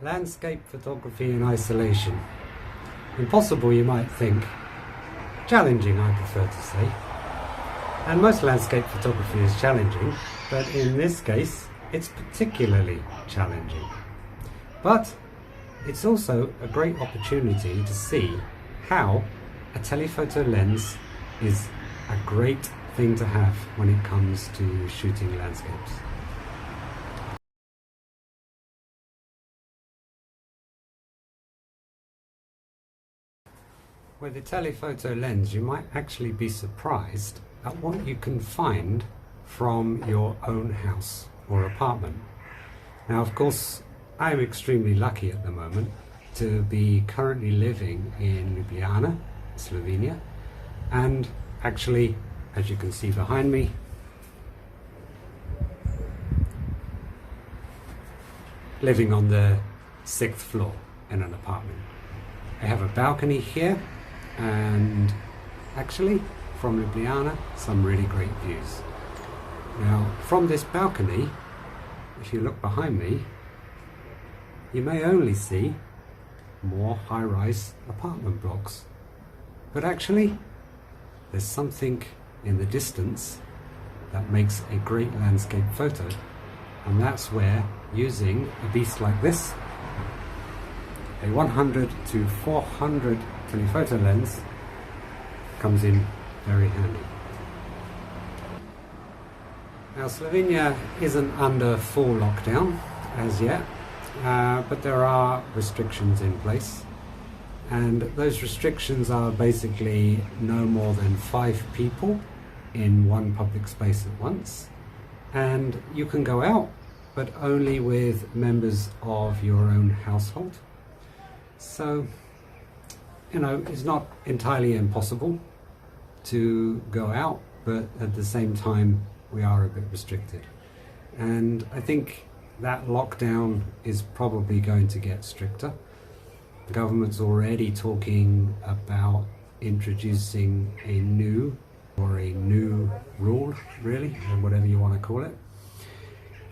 Landscape photography in isolation. Impossible, you might think. Challenging, I prefer to say. And most landscape photography is challenging, but in this case, it's particularly challenging. But it's also a great opportunity to see how a telephoto lens is a great thing to have when it comes to shooting landscapes. With a telephoto lens, you might actually be surprised at what you can find from your own house or apartment. Now, of course, I am extremely lucky at the moment to be currently living in Ljubljana, Slovenia, and actually, as you can see behind me, living on the 6th floor in an apartment. I have a balcony here, and actually from Ljubljana some really great views. Now from this balcony, if you look behind me, you may only see more high-rise apartment blocks, but actually there's something in the distance that makes a great landscape photo, and that's where using a beast like this, a 100 to 400 telephoto lens, comes in very handy. Now Slovenia isn't under full lockdown as yet, but there are restrictions in place, and those restrictions are basically no more than 5 people in one public space at once, and you can go out but only with members of your own household. So, you know, it's not entirely impossible to go out, but at the same time we are a bit restricted. And I think that lockdown is probably going to get stricter. The government's already talking about introducing a new rule, really, or whatever you want to call it,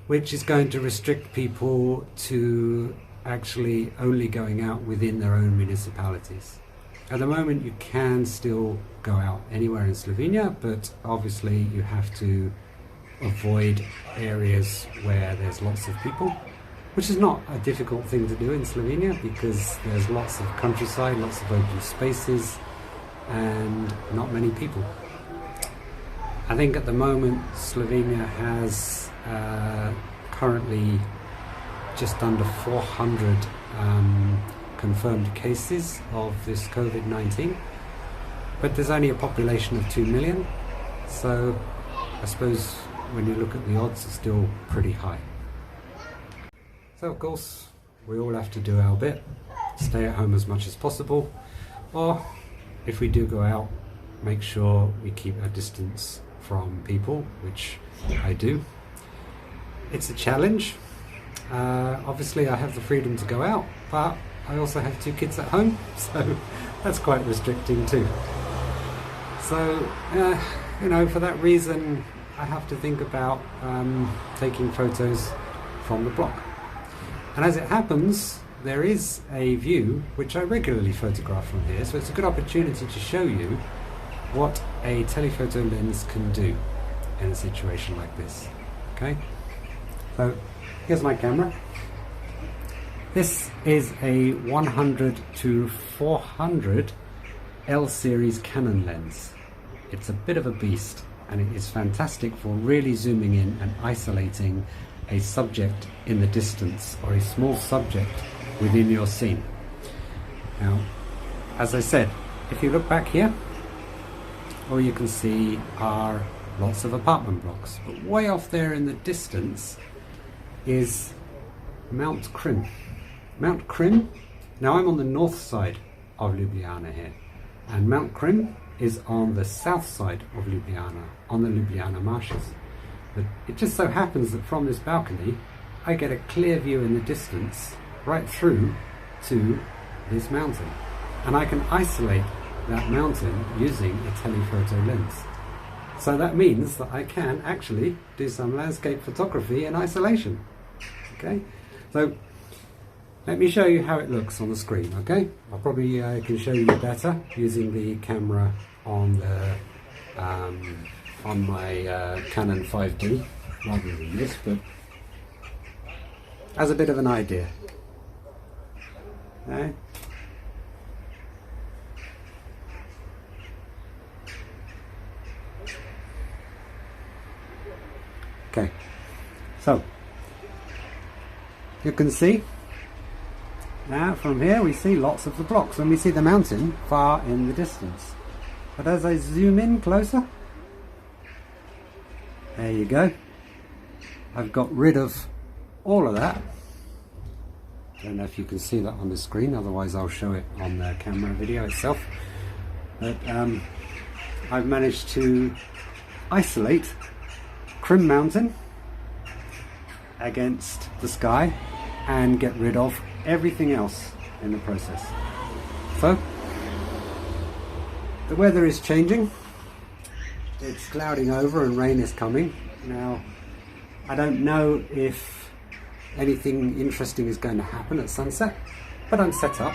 which is going to restrict people to actually only going out within their own municipalities. At the moment you can still go out anywhere in Slovenia, but obviously you have to avoid areas where there's lots of people, which is not a difficult thing to do in Slovenia because there's lots of countryside, lots of open spaces, and not many people. I think at the moment Slovenia has currently just under 400 confirmed cases of this COVID-19, but there's only a population of 2 million, so I suppose when you look at the odds, it's still pretty high. So of course we all have to do our bit, stay at home as much as possible, or if we do go out, make sure we keep a distance from people, which I do. It's a challenge. Obviously I have the freedom to go out, but I also have 2 kids at home, so that's quite restricting too. So, you know, for that reason I have to think about taking photos from the block. And as it happens, there is a view which I regularly photograph from here, so it's a good opportunity to show you what a telephoto lens can do in a situation like this. Okay? So here's my camera. This is a 100 to 400 L series Canon lens. It's a bit of a beast, and it is fantastic for really zooming in and isolating a subject in the distance or a small subject within your scene. Now, as I said, if you look back here, all you can see are lots of apartment blocks, but way off there in the distance is Mount Krim. Mount Krim, now I'm on the north side of Ljubljana here, and Mount Krim is on the south side of Ljubljana, on the Ljubljana marshes. But it just so happens that from this balcony I get a clear view in the distance right through to this mountain, and I can isolate that mountain using a telephoto lens. So that means that I can actually do some landscape photography in isolation. Okay, so Let me show you how it looks on the screen, okay? I probably can show you better using the camera on the on my Canon 5D rather than this, but as a bit of an idea. Okay. Okay, so you can see now from here we see lots of the blocks and we see the mountain far in the distance. But as I zoom in closer, there you go. I've got rid of all of that. I don't know if you can see that on the screen, otherwise I'll show it on the camera video itself. But I've managed to isolate Crim Mountain against the sky and get rid of everything else in the process. So the weather is changing, it's clouding over and rain is coming. Now I don't know if anything interesting is going to happen at sunset, but I'm set up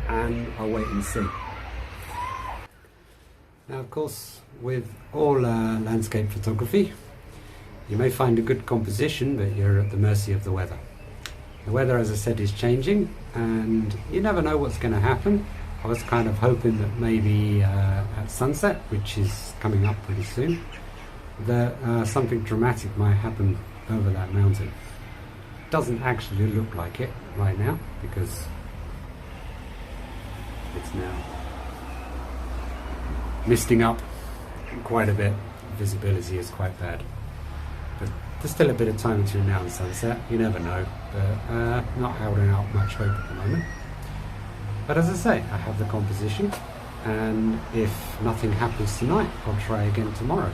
and I'll wait and see. Now of course, with all landscape photography, you may find a good composition, but you're at the mercy of the weather. The weather, as I said, is changing and you never know what's going to happen. I was kind of hoping that maybe at sunset, which is coming up pretty soon, that something dramatic might happen over that mountain. Doesn't actually look like it right now because it's now misting up quite a bit. Visibility is quite bad. But there's still a bit of time between now and sunset, you never know, but not holding out much hope at the moment. But as I say, I have the composition, and if nothing happens tonight, I'll try again tomorrow.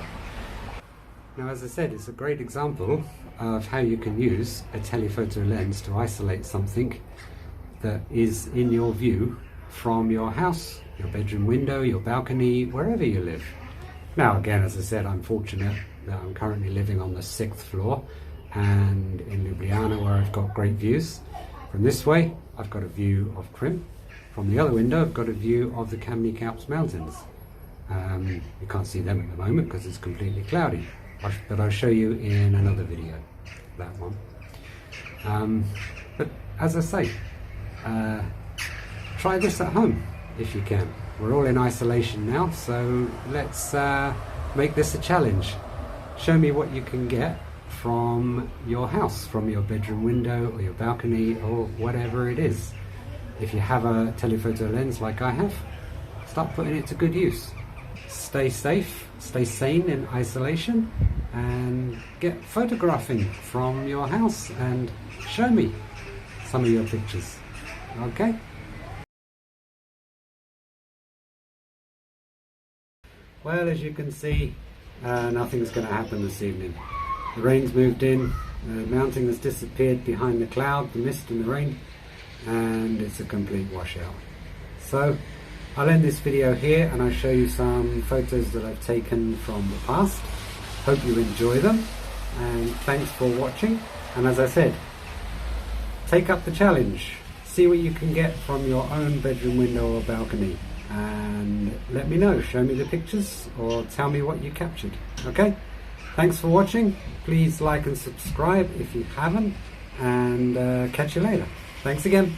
Now as I said, it's a great example of how you can use a telephoto lens to isolate something that is in your view from your house, your bedroom window, your balcony, wherever you live. Now again, as I said, I'm fortunate that I'm currently living on the 6th floor and in Ljubljana, where I've got great views. From this way, I've got a view of Crim. From the other window, I've got a view of the Kamnik Alps mountains. You can't see them at the moment because it's completely cloudy, but I'll show you in another video, that one. But as I say, try this at home if you can. We're all in isolation now, so let's make this a challenge. Show me what you can get from your house, from your bedroom window or your balcony or whatever it is. If you have a telephoto lens like I have, start putting it to good use. Stay safe, stay sane in isolation, and get photographing from your house and show me some of your pictures. Okay? Well, as you can see, nothing's going to happen this evening. The rain's moved in, the mountain has disappeared behind the cloud, the mist and the rain, and it's a complete washout. So I'll end this video here and I'll show you some photos that I've taken from the past. Hope you enjoy them, and thanks for watching. And as I said, take up the challenge, see what you can get from your own bedroom window or balcony, and let me know, show me the pictures or tell me what you captured. Okay, thanks for watching. Please like and subscribe if you haven't, and catch you later. Thanks again.